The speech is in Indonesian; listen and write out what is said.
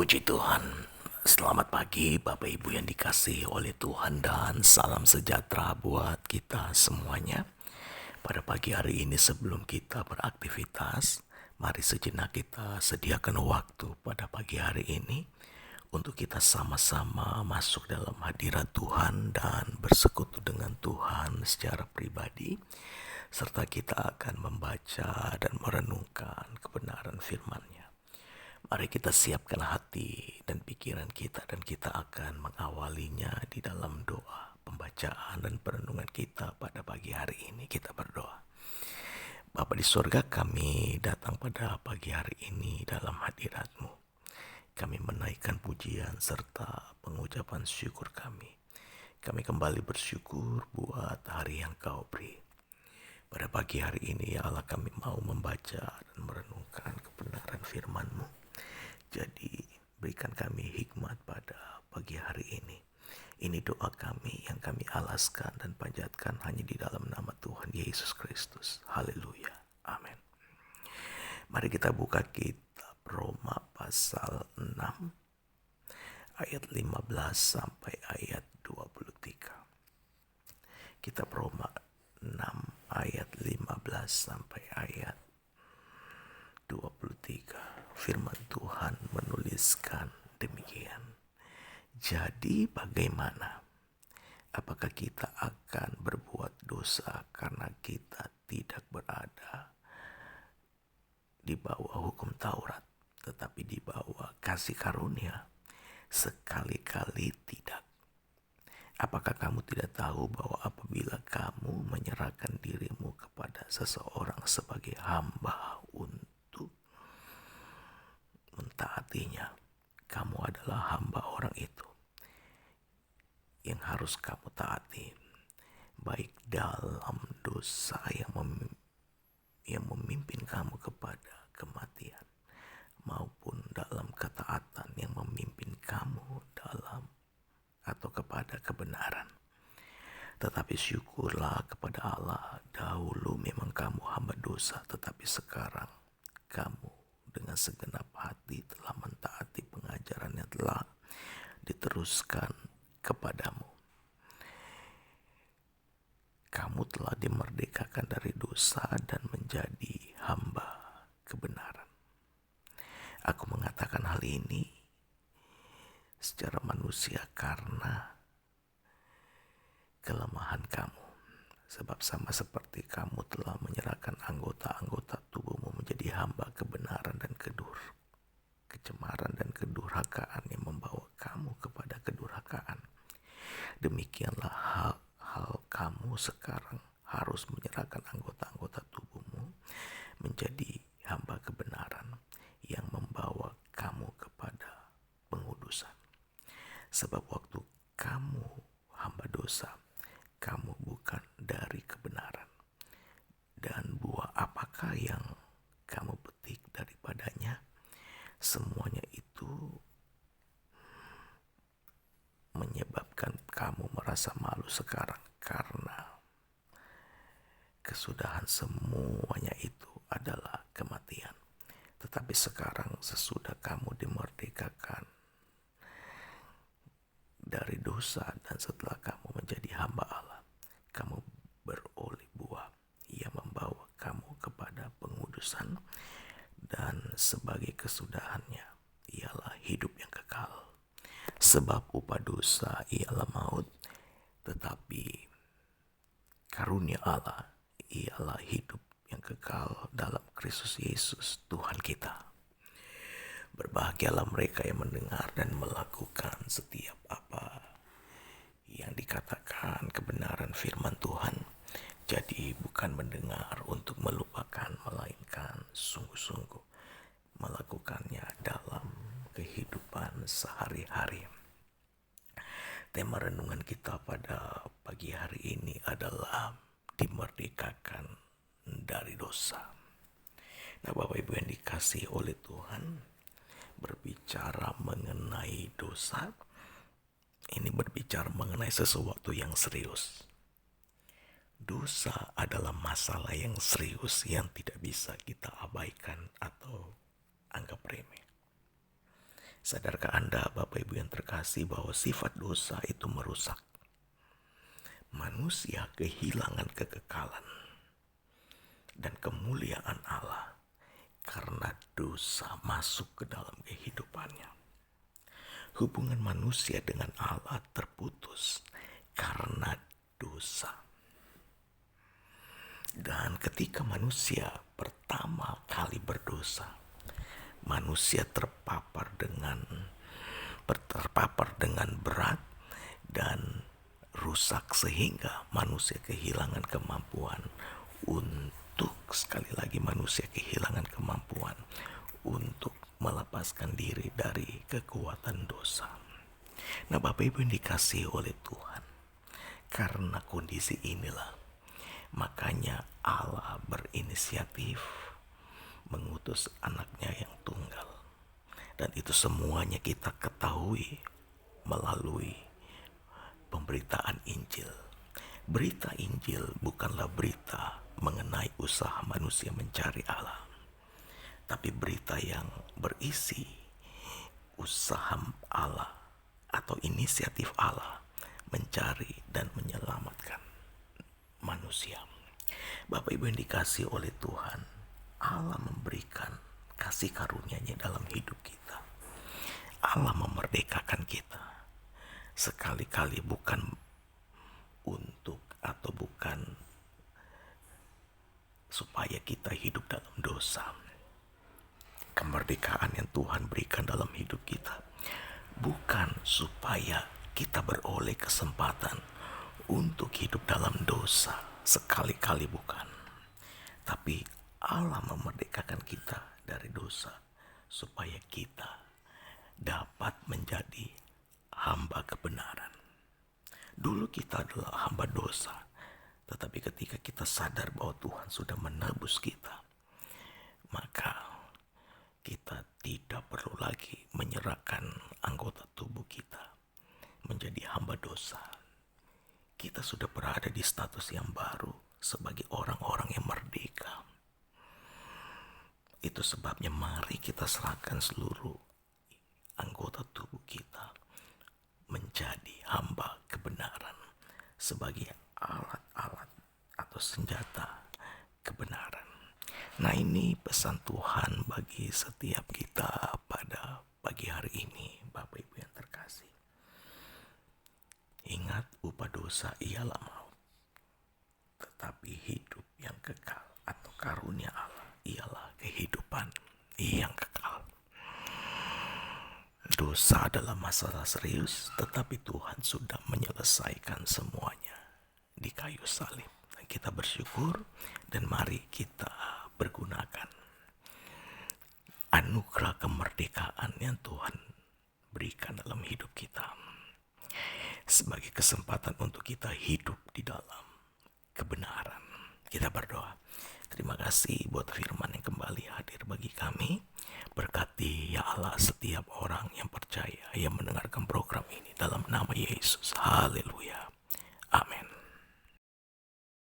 Puji Tuhan. Selamat pagi Bapak Ibu yang dikasihi oleh Tuhan dan salam sejahtera buat kita semuanya. Pada pagi hari ini sebelum kita beraktivitas, mari sejenak kita sediakan waktu pada pagi hari ini untuk kita sama-sama masuk dalam hadirat Tuhan dan bersekutu dengan Tuhan secara pribadi, serta kita akan membaca dan merenungkan kebenaran firman-Nya. Mari kita siapkan hati dan pikiran kita dan kita akan mengawalinya di dalam doa, pembacaan dan perenungan kita pada pagi hari ini. Kita berdoa. Bapa di sorga, kami datang pada pagi hari ini dalam hadirat-Mu. Kami menaikkan pujian serta pengucapan syukur kami. Kami kembali bersyukur buat hari yang Kau beri. Pada pagi hari ini ya Allah, kami mau membaca dan merenungkan kebenaran firman-Mu. Jadi berikan kami hikmat pada pagi hari ini. Ini doa kami yang kami alaskan dan panjatkan hanya di dalam nama Tuhan Yesus Kristus. Haleluya. Amin. Mari kita buka kitab Roma pasal 6 ayat 15 sampai ayat 23. Kitab Roma 6 ayat 15 sampai ayat 23. Firman Tuhan menuliskan demikian. Jadi bagaimana? Apakah kita akan berbuat dosa karena kita tidak berada di bawah hukum Taurat, tetapi di bawah kasih karunia? Sekali-kali tidak. Apakah kamu tidak tahu bahwa apabila kamu menyerahkan dirimu kepada seseorang sebagai hamba untuk mentaatinya, kamu adalah hamba orang itu yang harus kamu taati, baik dalam dosa yang memimpin kamu kepada kematian, maupun dalam ketaatan yang memimpin kamu dalam atau kepada kebenaran. Tetapi syukurlah kepada Allah, dahulu memang kamu hamba dosa, tetapi sekarang kamu dengan segenap hati telah mentaati pengajaran yang telah diteruskan kepadamu. Kamu telah dimerdekakan dari dosa dan menjadi hamba kebenaran. Aku mengatakan hal ini secara manusia karena kelemahan kamu. Sebab sama seperti kamu telah menyerahkan anggota-anggota tubuhmu menjadi hamba kebenaran dan kecemaran dan kedurhakaan yang membawa kamu kepada kedurhakaan. Demikianlah hal kamu sekarang harus menyerahkan anggota-anggota tubuhmu menjadi hamba kebenaran yang membawa kamu kepada pengudusan. Sebab waktu kamu hamba dosa, kamu bukan dari kebenaran. Dan buah apakah yang kamu petik daripadanya? Semuanya itu menyebabkan kamu merasa malu sekarang, karena kesudahan semuanya itu adalah kematian. Tetapi sekarang sesudah kamu dimerdekakan dari dosa dan setelah kamu menjadi hamba Allah, kamu beroleh buah yang membawa kamu kepada pengudusan, dan sebagai kesudahannya ialah hidup yang kekal. Sebab upah dosa ialah maut, tetapi karunia Allah ialah hidup yang kekal dalam Kristus Yesus Tuhan kita. Berbahagialah mereka yang mendengar dan melakukan setiap apa yang dikatakan kebenaran firman Tuhan. Jadi bukan mendengar untuk melupakan, melainkan sungguh-sungguh melakukannya dalam kehidupan sehari-hari. Tema renungan kita pada pagi hari ini adalah dimerdekakan dari dosa. Nah, Bapak Ibu yang dikasihi oleh Tuhan, berbicara mengenai dosa, ini berbicara mengenai sesuatu yang serius. Dosa adalah masalah yang serius yang tidak bisa kita abaikan atau anggap remeh. Sadarkah Anda, Bapak Ibu yang terkasih, bahwa sifat dosa itu merusak? Manusia kehilangan kekekalan dan kemuliaan Allah karena dosa masuk ke dalam kehidupannya. Hubungan manusia dengan Allah terputus karena dosa. Dan ketika manusia pertama kali berdosa, manusia terpapar dengan berat dan rusak, sehingga manusia kehilangan kemampuan untuk, sekali lagi, manusia kehilangan kemampuan untuk melepaskan diri dari kekuatan dosa. Nah, Bapak Ibu yang dikasihi oleh Tuhan, karena kondisi inilah, makanya Allah berinisiatif mengutus anaknya yang tunggal. Dan itu semuanya kita ketahui melalui pemberitaan Injil. Berita Injil bukanlah berita mengenai usaha manusia mencari Allah, tapi berita yang berisi usaha Allah atau inisiatif Allah mencari dan menyelamatkan manusia. Bapak Ibu yang dikasihi oleh Tuhan, Allah memberikan kasih karunia-Nya dalam hidup kita. Allah memerdekakan kita. Sekali-kali bukan untuk atau bukan supaya kita hidup dalam dosa. Kemerdekaan yang Tuhan berikan dalam hidup kita bukan supaya kita beroleh kesempatan untuk hidup dalam dosa. Sekali-kali bukan. Tapi Allah memerdekakan kita dari dosa supaya kita dapat menjadi hamba kebenaran. Dulu kita adalah hamba dosa, tetapi ketika kita sadar bahwa Tuhan sudah menebus kita, maka kita tidak perlu lagi menyerahkan anggota tubuh kita menjadi hamba dosa. Kita sudah berada di status yang baru sebagai orang-orang yang merdeka. Itu sebabnya mari kita serahkan seluruh anggota tubuh kita menjadi hamba kebenaran sebagai alat-alat atau senjata kebenaran. Nah, ini pesan Tuhan bagi setiap kita pada pagi hari ini, Bapak Ibu yang terkasih. Ingat, upah dosa ialah maut, tetapi hidup yang kekal atau karunia Allah ialah kehidupan yang kekal. Dosa adalah masalah serius, tetapi Tuhan sudah menyelesaikan semuanya di kayu salib. Dan kita bersyukur, dan mari kita pergunakan anugerah kemerdekaan yang Tuhan berikan dalam hidup kita sebagai kesempatan untuk kita hidup di dalam kebenaran. Kita berdoa. Terima kasih buat firman yang kembali hadir bagi kami. Berkati ya Allah setiap orang yang percaya, yang mendengarkan program ini dalam nama Yesus. Haleluya. Amin.